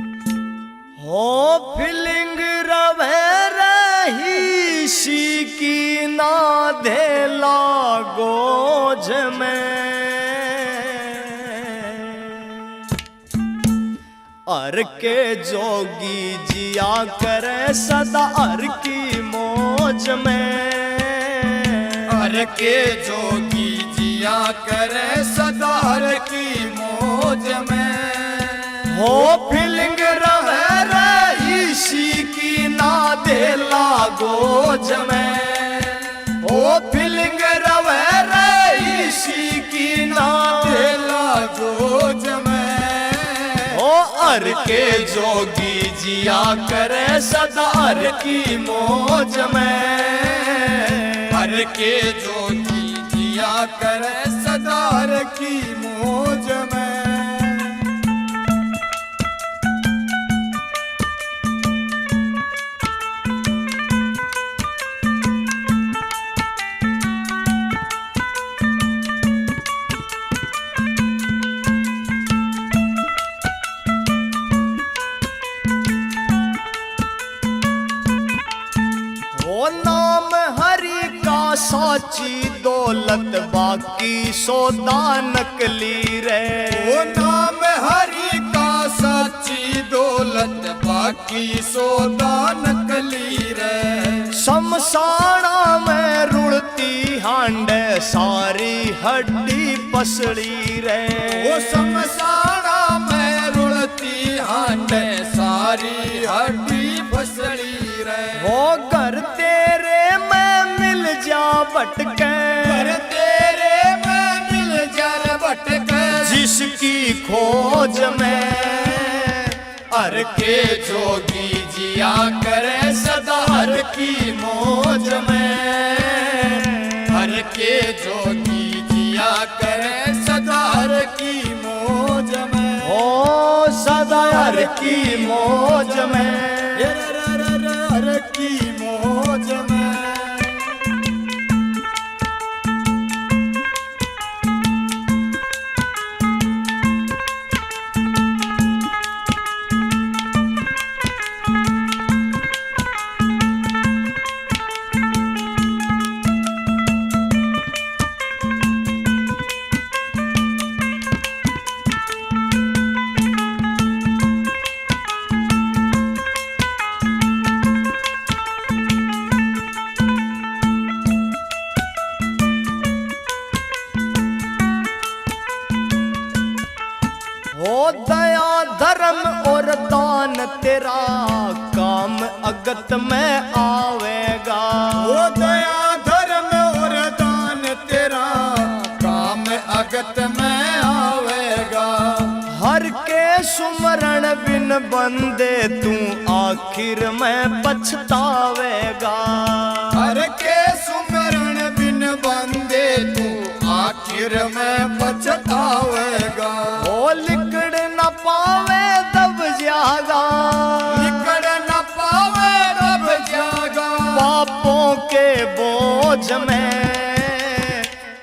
हो फीलिंग रवे रही सी की ना धेला गोज में अर के जोगी जिया करे सदा अर की मौज में अर के जोगी जिया करे सदा अर की मौज में हो फीलिंग रवे रही सी की ना धेला गोज में हो फीलिंग रवे रही सी की ना धेला गोज में हो अर के जोगी जिया करे सदा अर की मौज में अर के जोगी जिया करे सदा अर की मौज में नाम हरि का साची दौलत बाकी सौदा नकली रे वो नाम हरि का साची दौलत बाकी सौदा नकली रे शमशाना में रुड़ती हांडे सारी हड्डी पसड़ी रे वो शमशाना में रुड़ती हांडे सारी हड्डी पसड़ी रे वो घर तेरे में मिल जा भटके घर तेरे में मिल जा भटके जिसकी खोज में अर के जोगी जिया करे सदा हर की मौज में हर के जोगी जिया करे सदा हर की मौज में हो सदा हर की मौज में हर की मौज में हो दया धर्म और दान तेरा काम अगत में आवेगा वो दया धर्म और दान तेरा काम अगत में आवेगा हर के सुमरण बिन बंदे तू आखिर में पछतावेगा हर के सुमरण बिन बंदे तू आखिर में पछतावेगा ओ लिकड़ न पावे दब जागा निकल न पावे रब जागा पापों के बोझ में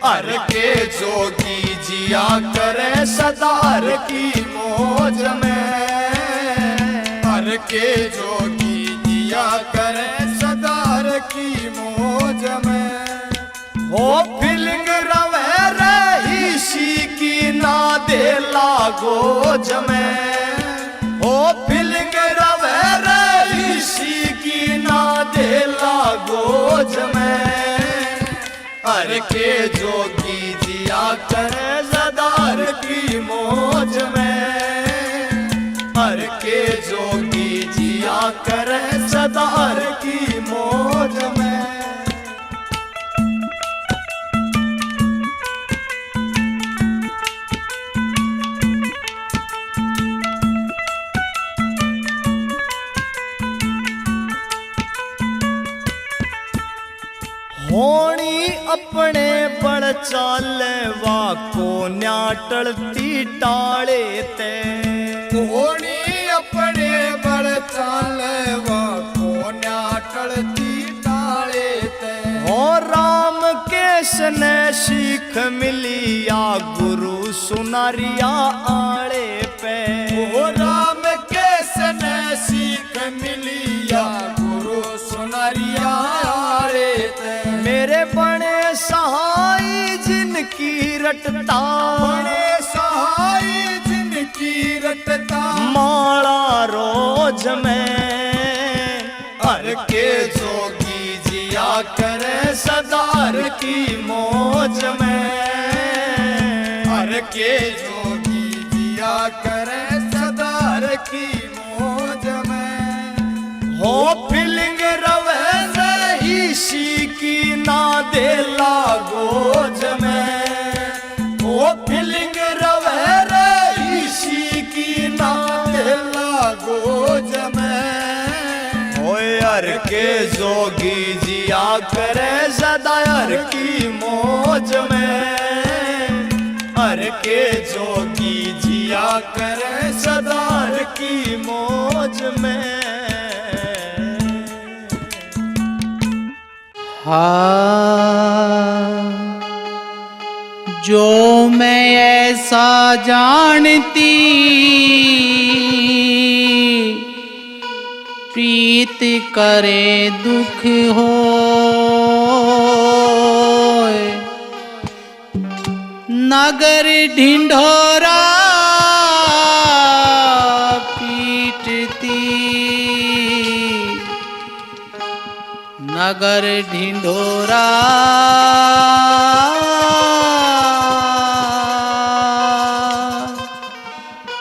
हर के जोगी जिया करे सदा हर की मौज में हर के जोगी जिया करे सदा हर की मौज में हो फीलिंग रवे रही सी की ना धेला गोज में हो फीलिंग रवे रही सी की ना धेला गोज में हर के जोगी जिया करे सदा हर की मौज में हर के जोगी जिया करे सदा हर की मौज में होनी अपने बड़ चाले वा को न्याटलती टाले ते होनी अपने बड़ चालवा को न्याटलती टाले ते हो राम केस ने सीख मिलिया गुरु सुनारिया आले पे वो राम केस जिनकी रटता बड़े सहाय जिनकी रटता माला रोज में हर के जोगी जिया करे सदार की मौज में हर के जोगी जिया करे सदार की मौज में हो फीलिंग रवे रहीशी की ना दे लागोज में ओ फीलिंग रवे रहीशी की ना दे लागोज में ओए हर के जोगी जिया करे सदा हर की मौज में हर के जोगी जिया करे सदा हर की मौज में जो मैं ऐसा जानती प्रीत करे दुख हो नगर ढिंढोरा पीटती नगर ढिंढोरा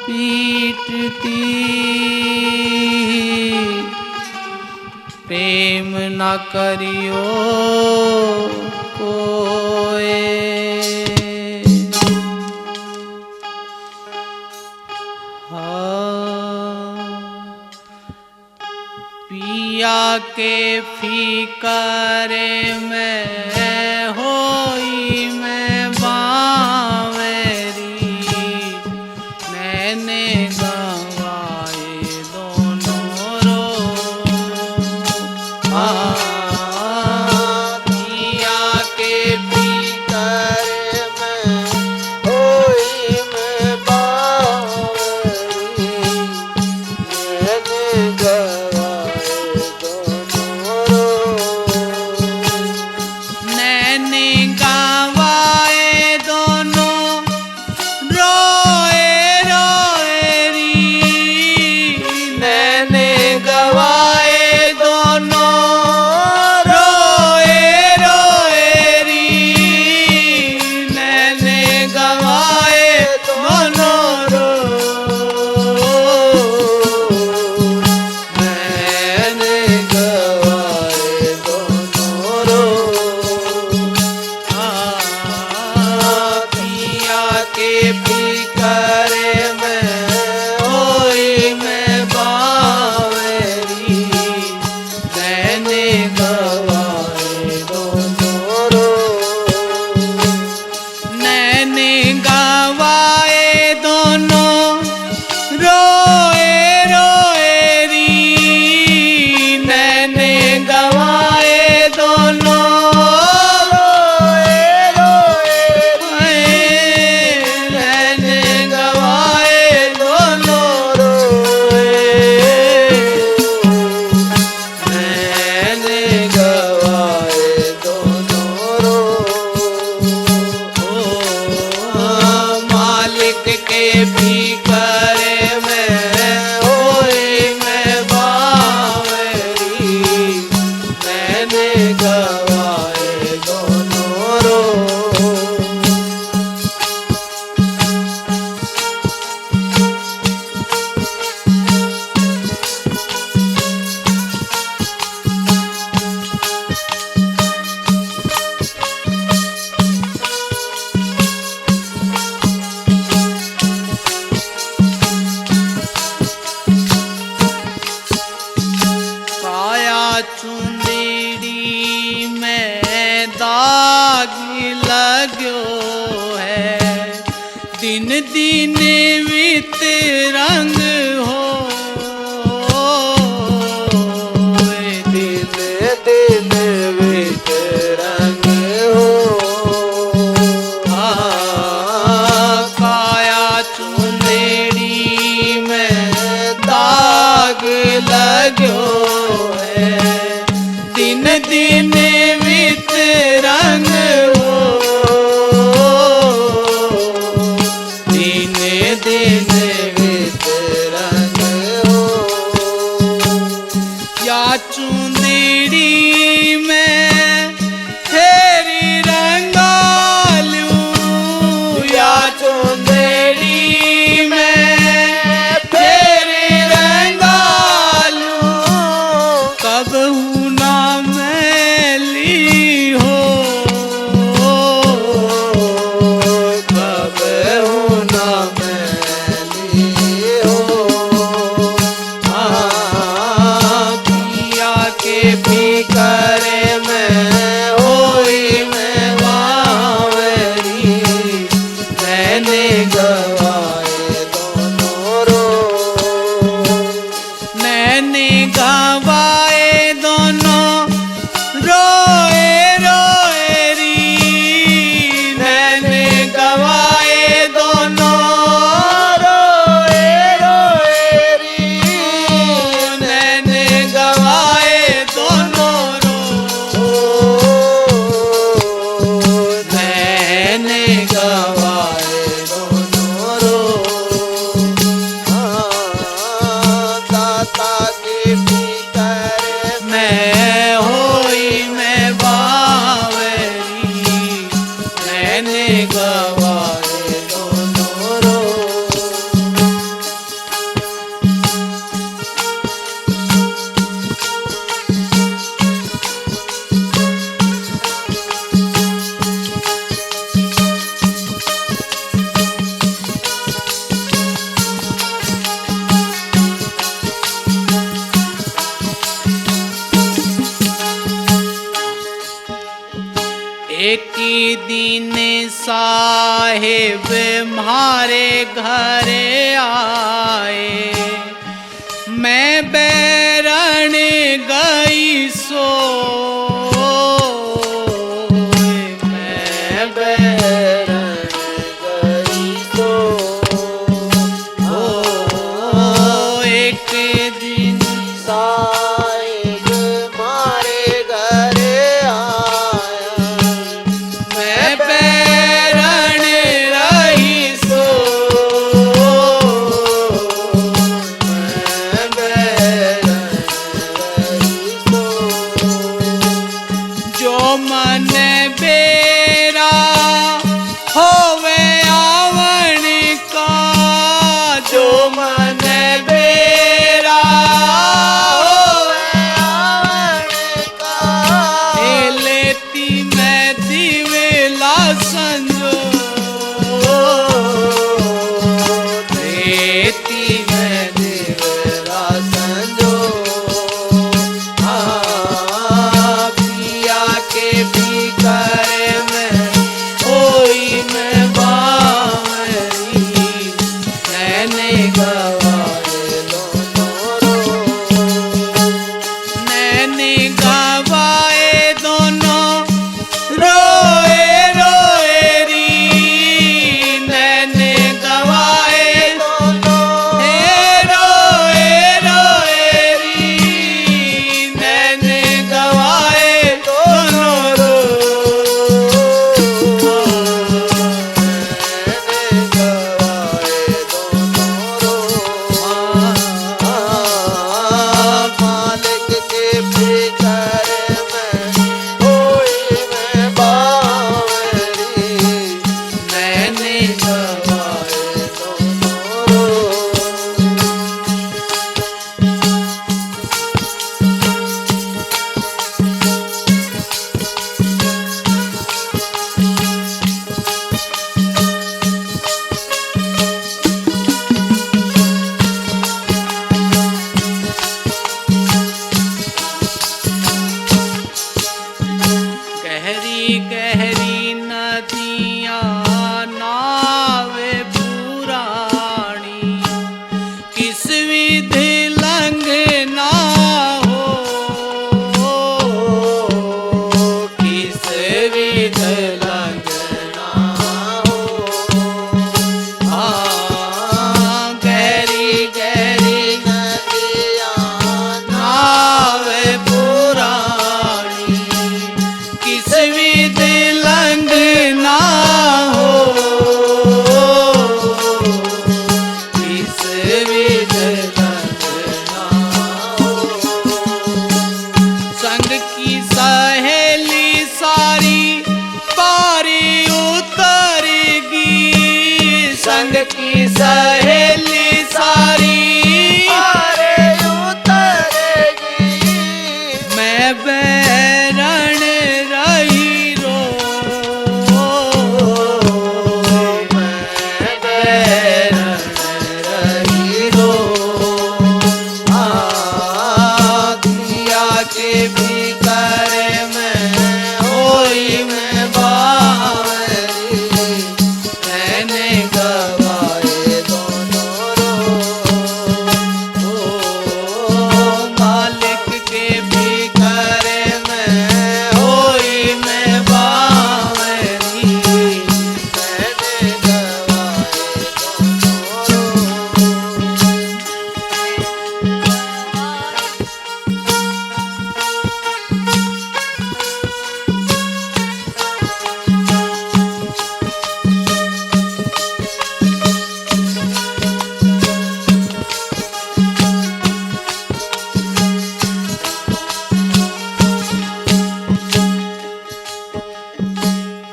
पीटती प्रेम न करियो कोई पिया के फीकारे में होई मैं बावेरी मैंने गवाए दोनों रो पिया के फीकारे में होई मैं बावेरी मैंने गवाए नैने गवाए दोनों रोए रोए री नैने गवाए दोनों रोए रोए री नैने गवाए दोनों रो मैंने गवाए दोनों रो पिया के फिक्रे में होई मैं बावेरी मैंने गवाए दोनों रो मैंने गवाए दोनों रोए रोए री मैंने गवाए दोनों रोए रोए मैंने गवाए दोनों रोए मैंने गवाए दोनों रो मालिक के फिक्रे में होई मैं बावेरी मैंने गवाए दोनों रो काया चुंदेड़ी में दाग लगो है दिन दिन वित रंग हो दिन दिन वित रंग हो काया चुंदेड़ी में दाग लगो दिन दिन वित रंग हो दिन साहेब मारे घर आए, मैं बैरण गई सो, मैं बैरण गई सो। एक दिन साहिब मारे घर आया, मैं बैरण रही सो, मैं बैरण रही सो। जो मन बेरा होवे आवन का, जो मन बेरा होवे आवन का, ए लेती मैं दिवेला संजो, लेती मैं दिवेला संजो। पिया के भीतर में होई मैं बावरी, मैंने गवाए मैंने गवाए दोनों रोए रोए री, मैंने गवाए हे रोए रोए री, मैंने गवाए दोनों रो। मालिक के फिकर में होई मैं बावरी, मैंने गवाए दोनों रो। गहरी गहरी नदियाँ नावे पुरानी, किस विधि लंघ ना हो, किस विधि लंघ ना हो। गहरी गहरी नावे पुरानी, किस विधि लंघ ना हो, किस विधि लंघ ना हो। संग की सहेली सारी पारी उतरेगी, संग की सहेली सारी पारे उतरेगी, मैं बैरण रही रो, मैं बैरण रही रो। पिया के भीतर में होई मैं बावरी, मैंने गवाए दोनों रो। मालिक के भीतर में होई मैं बावरी, मैंने गवाए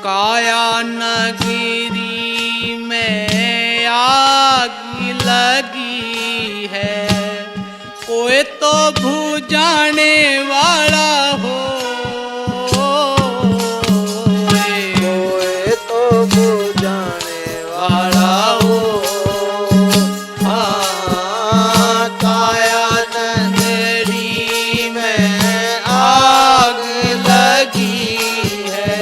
काया नगरी में आग लगी है, कोई तो बुझाने वाला हो, कोई तो बुझाने वाला हो। काया नगरी में आग लगी है,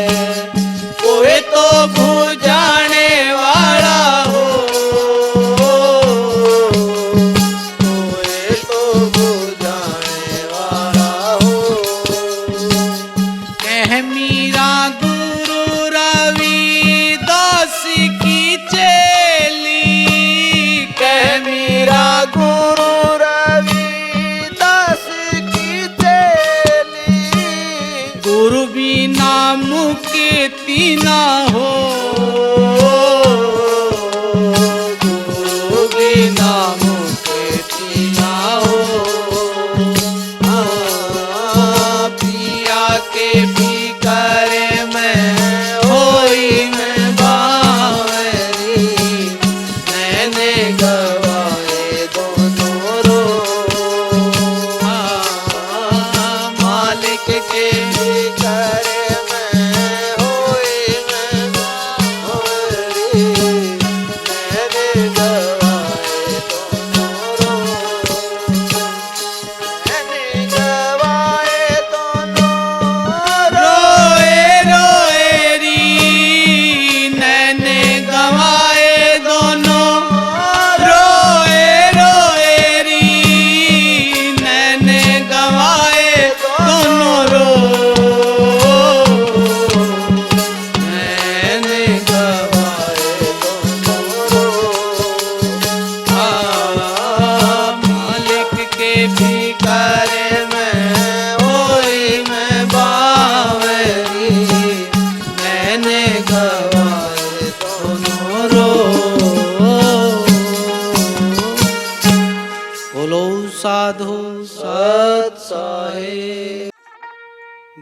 बोलो साधु सत साहेब।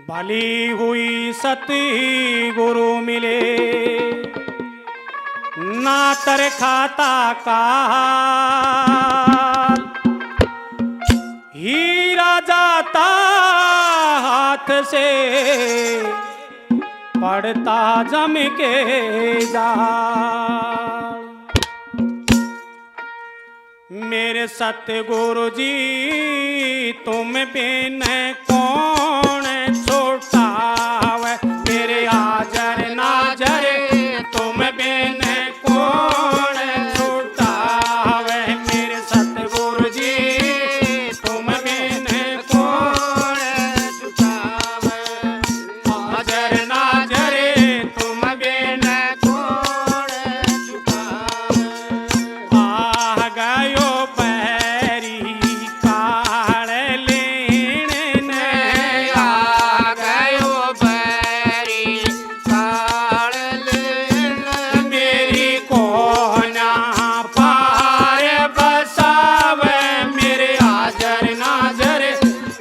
भली हुई सती गुरु मिले, ना तर खाता का हीरा जाता हाथ से, पड़ता जम के जाल। मेरे सतगुरु जी तुम बिन कौन छुटावे, मेरे हाजर नाजर तुम बिन कौन छुटावे। मेरे सतगुरु जी तुम बिन कौन छुटावे, हाजर नाजर तुम बिन कौन छुटावे। आ गयो पैरी काल लेन ने, आ गयो बैरी काल लेन, मेरी कोना पार बसावे। मेरे हाजर नाजर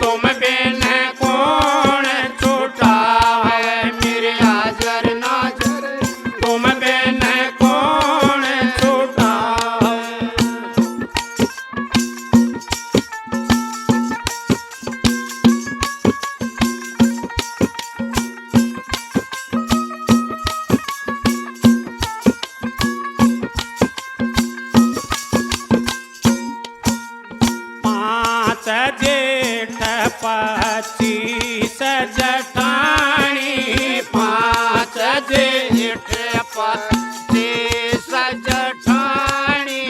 तुम बिन कौन छुटावे, मेरे हाजर नाजर तुम बिन कौन छुटावे। पाँच जेठ 25 जठानी, पाँच जेठ 25 जठानी,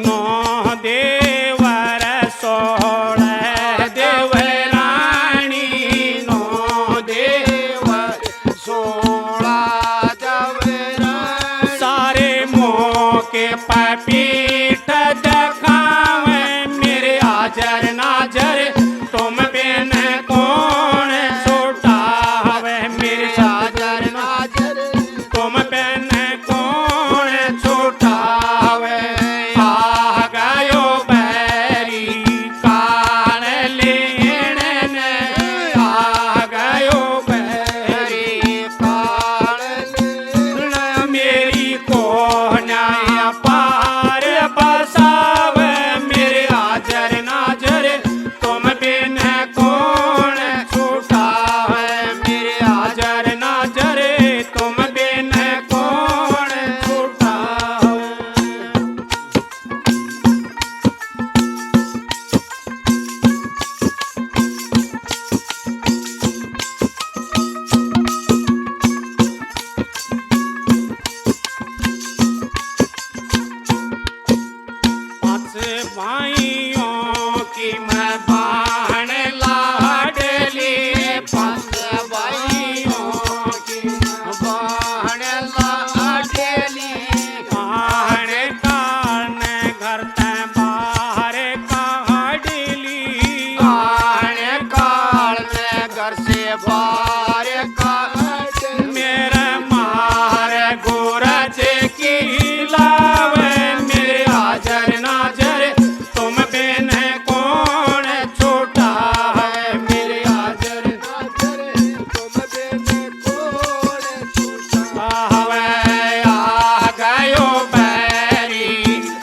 9 देवर 16 देवरानी, 9 देवर 16 देवरानी, सारे मौके पर पीठ दिखावे। मेरे हाजर नाजर तुम बिन कौन छुटावे, मेरे हाजर नाजर तुम बिन कौन छुटावे। आ गयो बैरी काल लेन ने, आ गयो बैरी काल लेन, मेरी कोना पार बसावे। मेरे हाजर नाजर तुम बिन कौन छुटावे, मेरे हाजर नाजर तुम बिन कौन छुटावे। पांच भाइयों की मैं बाण लाडली, पांच भाइयों की बाण लाडली, बाण कान घर ते बाहर काढ़ली, बाण काल में घर से बाहर काट, मेरे मार गोरज की लावे। मेरे हाजर नाजर तुम बिन कौन छुटावे, मेरे हाजर तुम बिन कौन छुटावे। आ गयो बैरी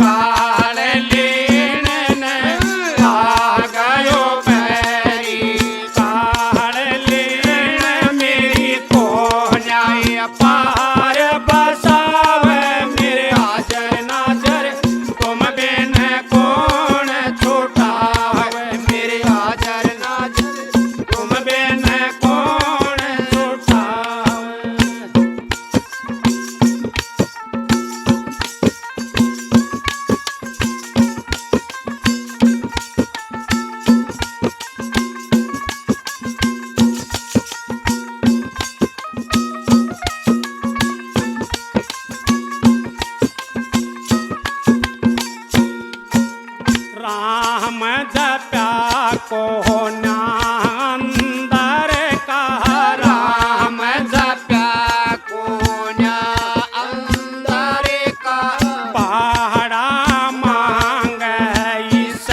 काल लेन ने, आ गयो बैरी काल लेन, मेरी कोना पार बसावे। मेरे हाजर नाजर तुम बिन कौन छुटावे, मेरे हाजर नाजर तुम बिन कौन छुटावे। राम जप्या को अंदर का, राम जप्या कोन्या अंदर का, पहाड़ा मांग इस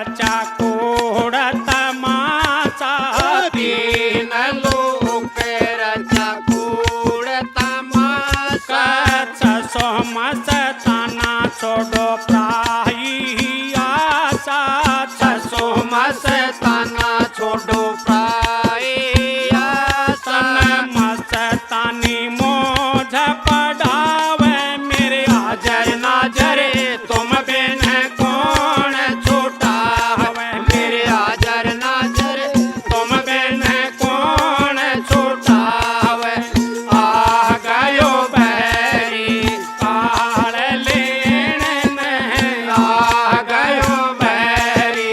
चकोड़ तमाशा तीन लोक रचा कूड़ तमाशा सो मस्ताना छोड़ो प्राही आशा सो मस्ताना छोड़ो प्राया सन मस्तानी मोझ पढ़ावे मेरे हाजर नाजर तुम बिन कौन छूटा हवे मेरे हाजर नाजर तुम बिन कौन छूटा हवे आ गयो बैरी काल लेन में आ गयो बैरी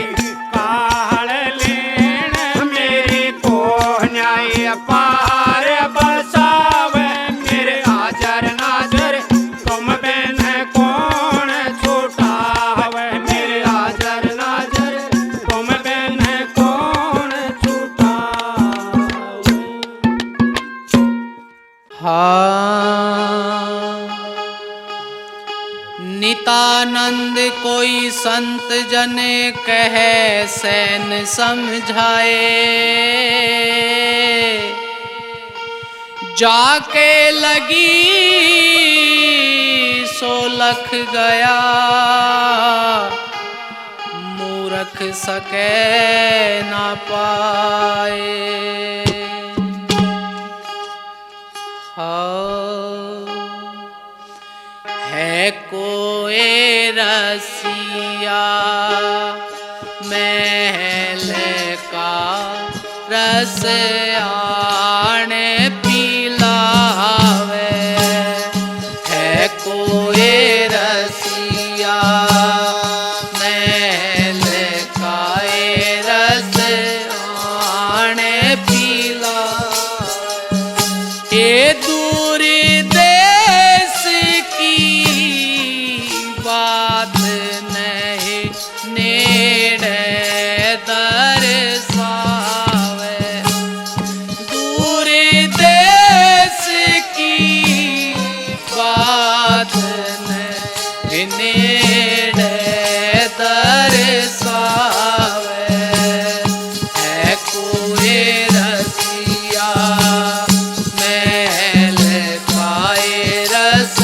काल लेन मेरी कोन्याई पार बसावे मेरे हाजर नाजर तुम बिन कौन छूटा हवे मेरे हाजर नाजर तुम बिन कौन छूटा नितानंद कोई संत जने कहे सैन समझाए, जाके लगी सो लख गया, मूरख सके ना पाए। है कोई रसिया महल का रस आने पिलावे, है कोई रसिया महल का रस आने पिलावे। ये दूर देश की बात नहीं नेड़े दरसावे, दूर देश की बात नहीं नेड़े दरसावे। है कोई रसिया महल खाए रस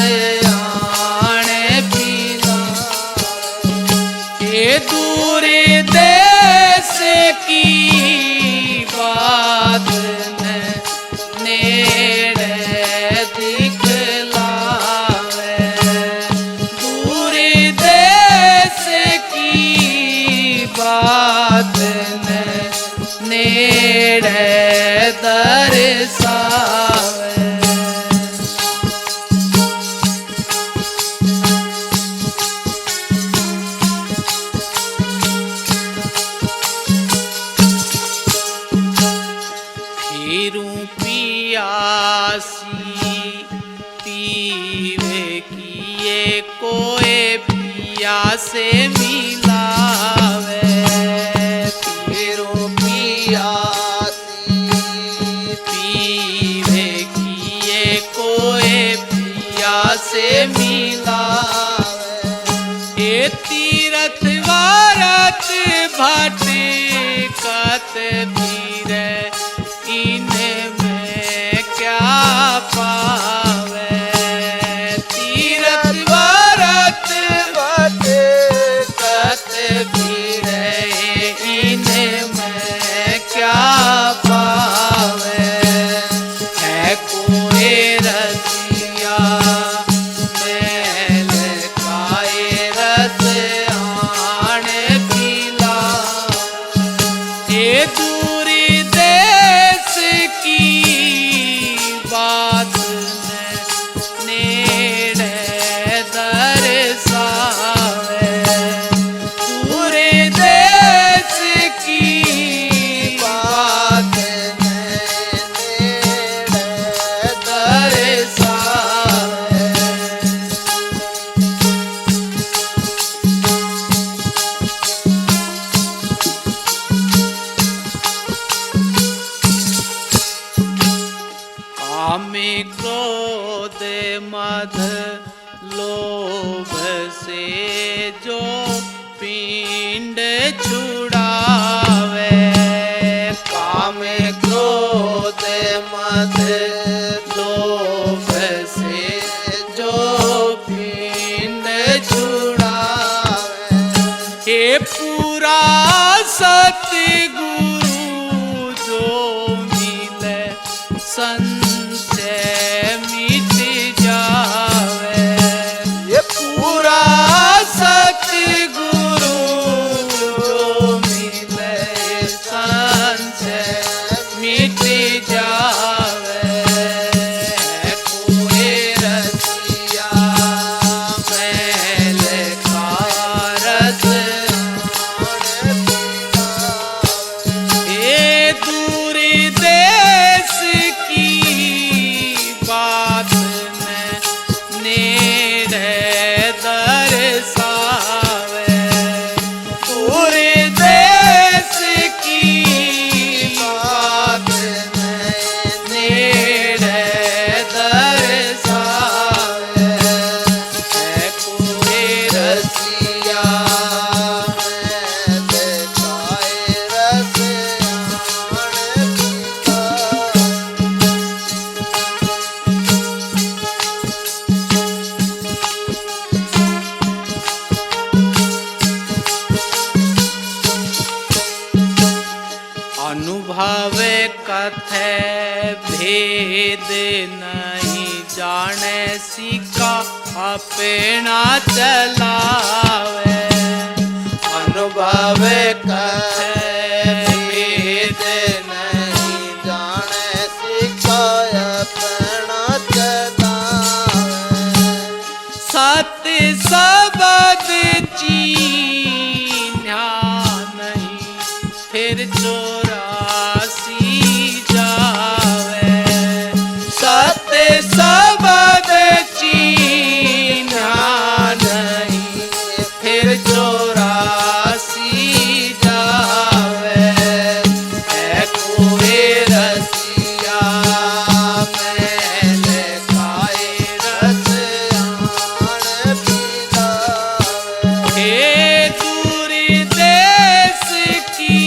आने पीला, ये दूर देश की बात नेड़े दिखलावे, दूर देश की बात नेड़े दरसावे। फिरूं पियासी पीवे किए कोई पिया से मिलावे, फिरूं पियासी पीवे किए कोई पिया से मिलावे। ये तीरथ वारत भटकत फिरे इनमें क्या पावे, तीरथ वारत भटकत फिरे इनमें क्या पावे। है कोई रसिया महल खाए रस आने पीला, ये छुड़ावे, काम क्रोध मद लोभ से जो पीन छुड़ावे। हे पूरा सतगुरु जो मिले संशय मिट जावे। ये पूरा सतगुरु जो मिले संशय मिट जावे। कोई रसिया मैल का रस ये दूरी देश की बात नेड़े दर्शावे। दूरी देश की बात नेड़े दर्शावे। है कोई रसिया अनुभव कथे भेद नहीं जाने सिका अपना चलावे। अनुभव कथे भेद नहीं जाने सिका अपना चलावे। सत्य शब्द चीन्हा नहीं फिर चौरासी जावे। सत्य शब्द चीन्हा नहीं फिर चौरासी जावे। है कोई रसिया मैल खाए रस आन पिलावे। हे दूरी देश की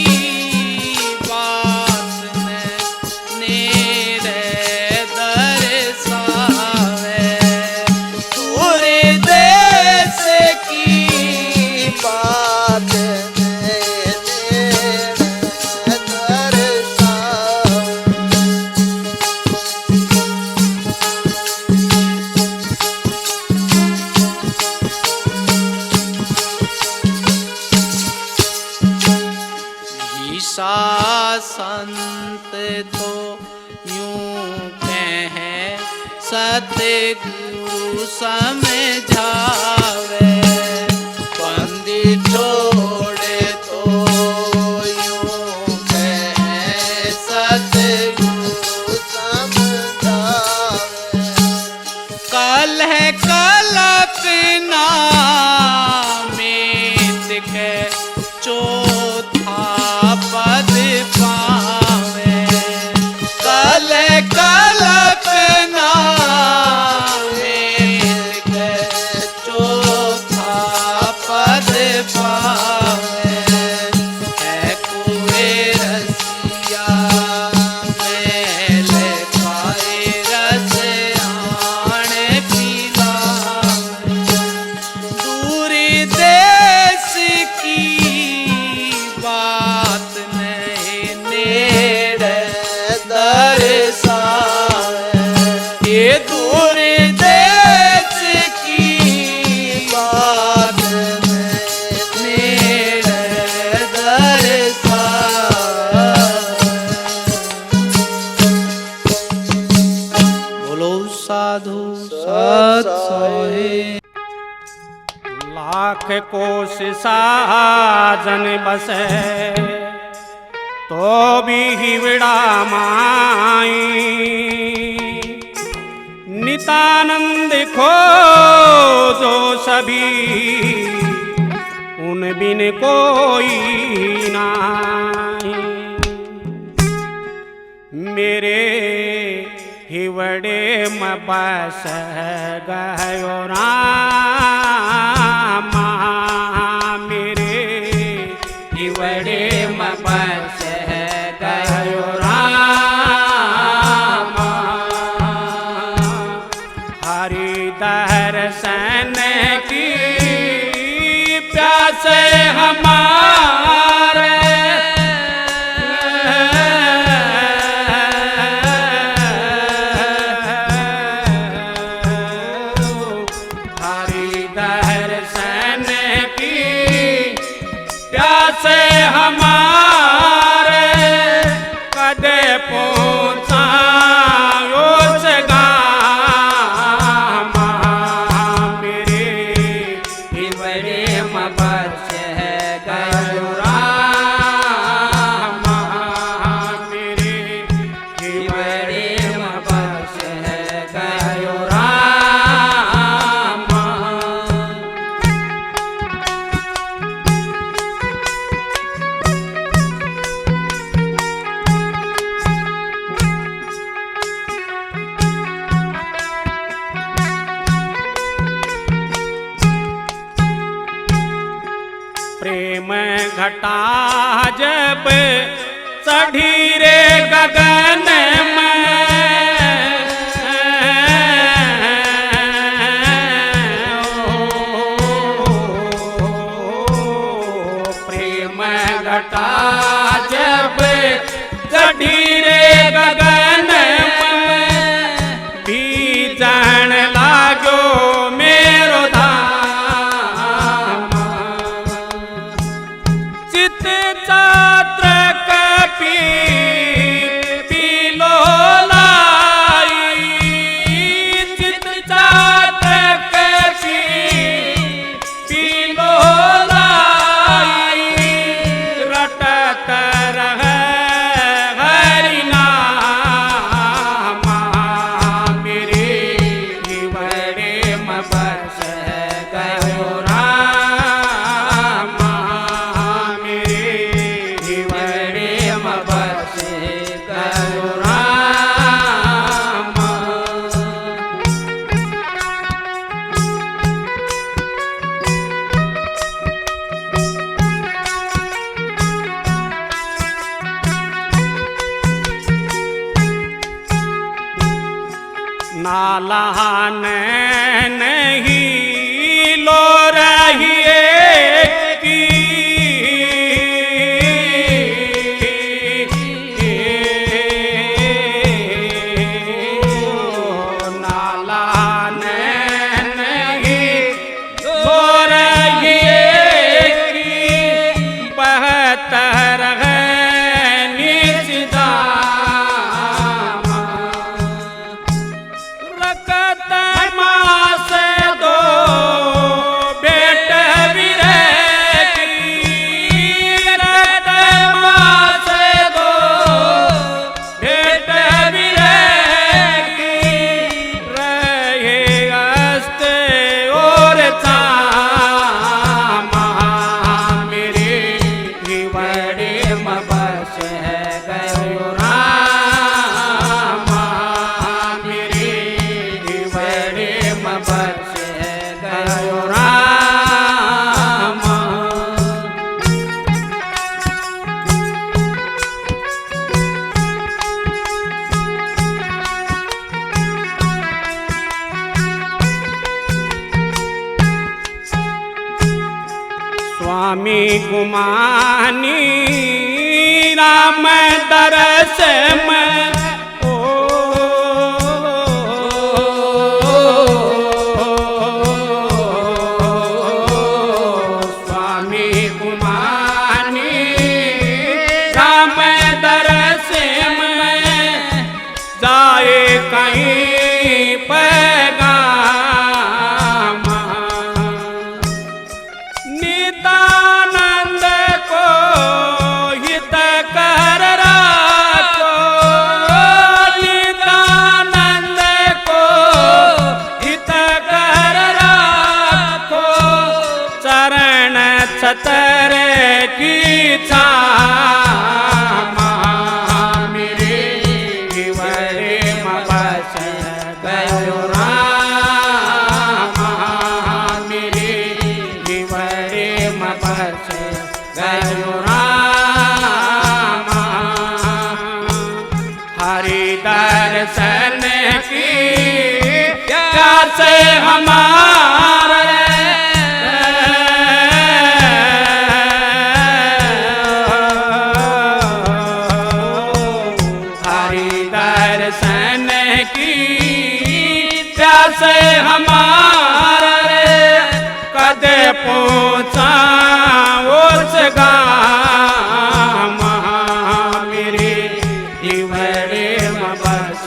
बात नेड़े दर्शावे। दूरी देश की बात नेड़े दर्शावे। ईसा संत तो यूं कहे सतगुरु समझावे। पंडित छोड़े तो यूं कहे सतगुरु समझावे। कल है कल्पना में के चौथा पद पावे। कल कल्पना में के चौथा पद पावे। है कोई रसिया मैल खाए रस आन पिलावे। दूरी देश की बात नेड़े दर्शावे। ये दूरी देश की बात नेड़े दर्शावे। बोलो साधु सत सोहे। लाख कोश साजन बसे तो भी हिवड़ा माई। नितानंद खो जो सभी उन बिन कोई नहीं। मेरे हिवड़े में बस गयो रामा। मेरे हिवड़े में बस गयो राम। हरि दर्शन की प्यास हमारे से हमारे कदे पहुँचायो सगाम। मेरे हिवड़े में बस गयो राम। मेरे हिवड़े में बस गयो राम। प्रेम घटा जब चढ़ी रे गगन में, प्रेम घटा जब चढ़ी रे गगन में, बीजन लागो मेरो धाम। चित चात्र कपी पीलो लाई, चित चात्र कपी पीलो लाई, रटत रह हरि नाम। मेरे हिवड़े में बस गयो राम। मेरे हिवड़े में बस गयो राम। नालान नहीं लो रहिए की, नालान नहीं लो रहिए की, बहतर है निशिदाम। रकत मास दो बेट विरह की, रकत मास दो बेट विरह की, रहे अस्त और चाम। मेरे हिवड़े में बस गयो राम। मेरे हिवड़े में बस गयो राम। स्वामी गुमानी राम दरस में, ओ स्वामी गुमानी राम दरस में, जाए कहीं पैगाम। नितानंद को हित कर राखो, नितानंद को हित कर राखो, चरण छतर की छाम। मेरे हिवड़े में बस गयो राम। मेरे हिवड़े में बस गयो राम। ऊंचा ओच गाम मेरे हिवरे में बस